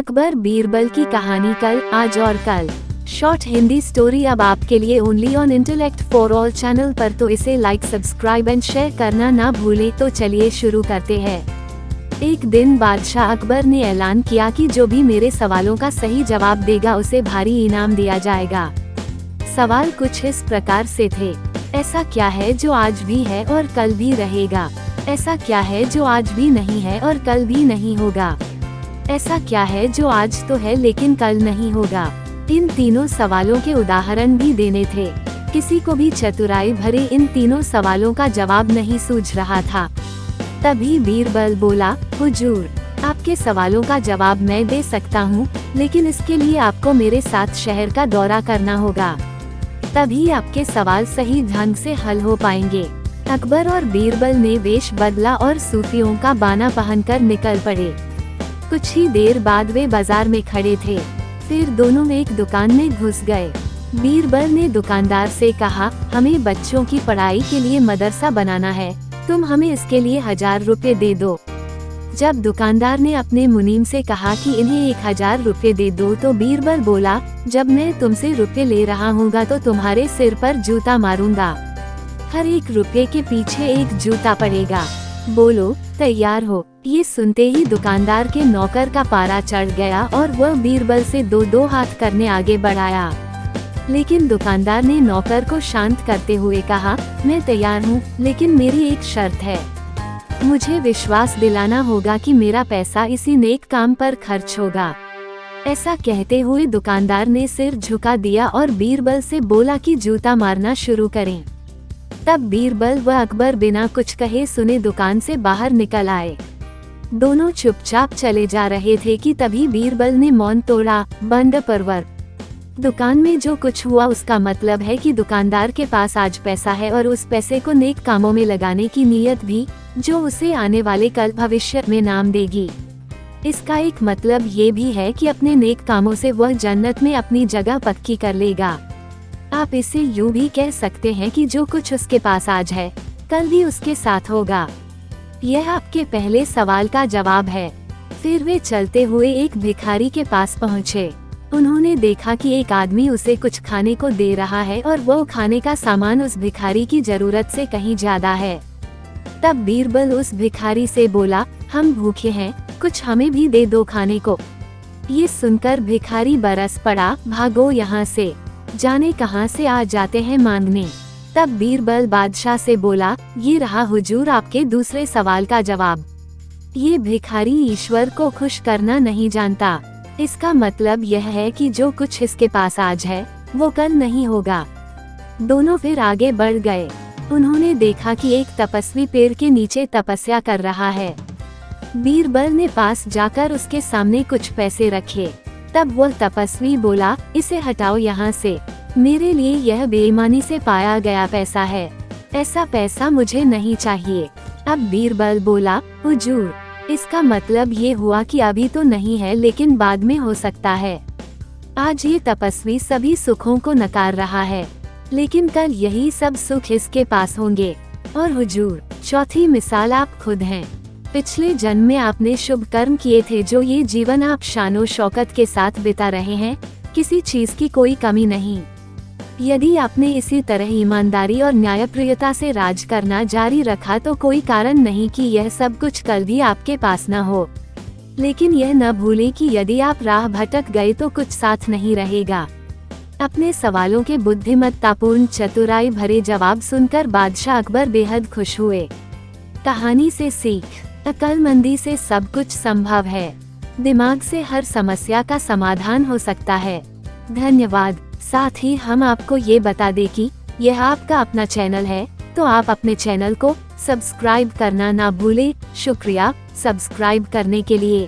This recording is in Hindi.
अकबर बीरबल की कहानी कल, आज और कल। शॉर्ट हिंदी स्टोरी अब आपके लिए only on intellect for all channel पर, तो इसे लाइक, सब्सक्राइब एंड शेयर करना ना भूलें। तो चलिए शुरू करते हैं। एक दिन बादशाह अकबर ने ऐलान किया कि जो भी मेरे सवालों का सही जवाब देगा उसे भारी इनाम दिया जाएगा। सवाल कुछ इस प्रकार से थे। ऐसा क्या है जो आज भी है और कल भी रहेगा? ऐसा क्या है जो आज भी नहीं है और कल भी नहीं होगा? ऐसा क्या है जो आज तो है लेकिन कल नहीं होगा? इन तीनों सवालों के उदाहरण भी देने थे। किसी को भी चतुराई भरे इन तीनों सवालों का जवाब नहीं सूझ रहा था। तभी बीरबल बोला, हुजूर, आपके सवालों का जवाब मैं दे सकता हूँ, लेकिन इसके लिए आपको मेरे साथ शहर का दौरा करना होगा। तभी आपके सवाल सही ढंग से हल हो पाएंगे। अकबर और बीरबल ने वेश बदला और सूफियों का बाना पहनकर निकल पड़े। कुछ ही देर बाद वे बाजार में खड़े थे। फिर दोनों एक दुकान में घुस गए। बीरबल ने दुकानदार से कहा, हमें बच्चों की पढ़ाई के लिए मदरसा बनाना है, तुम हमें इसके लिए 1000 रुपए दे दो। जब दुकानदार ने अपने मुनीम से कहा कि इन्हें 1000 रुपए दे दो, तो बीरबल बोला, जब मैं तुमसे रुपए ले रहा हूँगा तो तुम्हारे सिर पर जूता मारूंगा। हर एक रुपए के पीछे एक जूता पड़ेगा। बोलो, तैयार हो? ये सुनते ही दुकानदार के नौकर का पारा चढ़ गया और वह बीरबल से दो हाथ करने आगे बढ़ाया। लेकिन दुकानदार ने नौकर को शांत करते हुए कहा, मैं तैयार हूँ, लेकिन मेरी एक शर्त है। मुझे विश्वास दिलाना होगा कि मेरा पैसा इसी नेक काम पर खर्च होगा। ऐसा कहते हुए दुकानदार ने सिर झुका दिया और बीरबल से बोला कि जूता मारना शुरू करें। तब बीरबल व अकबर बिना कुछ कहे सुने दुकान से बाहर निकल आए। दोनों चुपचाप चले जा रहे थे कि तभी बीरबल ने मौन तोड़ा, बंद परवर। दुकान में जो कुछ हुआ उसका मतलब है कि दुकानदार के पास आज पैसा है और उस पैसे को नेक कामों में लगाने की नीयत भी, जो उसे आने वाले कल भविष्य में नाम देगी। इसका एक मतलब ये भी है कि अपने नेक कामों से वह जन्नत में अपनी जगह पक्की कर लेगा। आप इसे यूं भी कह सकते हैं कि जो कुछ उसके पास आज है, कल भी उसके साथ होगा। यह आपके पहले सवाल का जवाब है। फिर वे चलते हुए एक भिखारी के पास पहुँचे। उन्होंने देखा कि एक आदमी उसे कुछ खाने को दे रहा है और वो खाने का सामान उस भिखारी की जरूरत से कहीं ज्यादा है। तब बीरबल उस भिखारी से बोला, हम भूखे हैं, कुछ हमें भी दे दो खाने को। ये सुनकर भिखारी बरस पड़ा, भागो यहाँ से, जाने कहां से आ जाते हैं मांगने। तब बीरबल बादशाह से बोला, ये रहा हुजूर आपके दूसरे सवाल का जवाब। ये भिखारी ईश्वर को खुश करना नहीं जानता। इसका मतलब यह है कि जो कुछ इसके पास आज है, वो कल नहीं होगा। दोनों फिर आगे बढ़ गए। उन्होंने देखा कि एक तपस्वी पेड़ के नीचे तपस्या कर रहा है। बीरबल ने पास जाकर उसके सामने कुछ पैसे रखे। तब वह तपस्वी बोला, इसे हटाओ यहाँ से, मेरे लिए यह बेईमानी से पाया गया पैसा है, ऐसा पैसा मुझे नहीं चाहिए। अब बीरबल बोला, हुजूर, इसका मतलब ये हुआ कि अभी तो नहीं है लेकिन बाद में हो सकता है। आज ये तपस्वी सभी सुखों को नकार रहा है, लेकिन कल यही सब सुख इसके पास होंगे। और हुजूर, चौथी मिसाल आप खुद हैं। पिछले जन्म में आपने शुभ कर्म किए थे, जो ये जीवन आप शानो शौकत के साथ बिता रहे हैं, किसी चीज की कोई कमी नहीं। यदि आपने इसी तरह ईमानदारी और न्यायप्रियता से राज करना जारी रखा तो कोई कारण नहीं कि यह सब कुछ कल भी आपके पास न हो। लेकिन यह न भूलें कि यदि आप राह भटक गए तो कुछ साथ नहीं रहेगा। अपने सवालों के बुद्धिमत्तापूर्ण चतुराई भरे जवाब सुनकर बादशाह अकबर बेहद खुश हुए। कहानी से सीख, अक्लमंदी से सब कुछ संभव है। दिमाग से हर समस्या का समाधान हो सकता है। धन्यवाद। साथ ही हम आपको ये बता दें कि यह आपका अपना चैनल है, तो आप अपने चैनल को सब्सक्राइब करना ना भूलें। शुक्रिया सब्सक्राइब करने के लिए।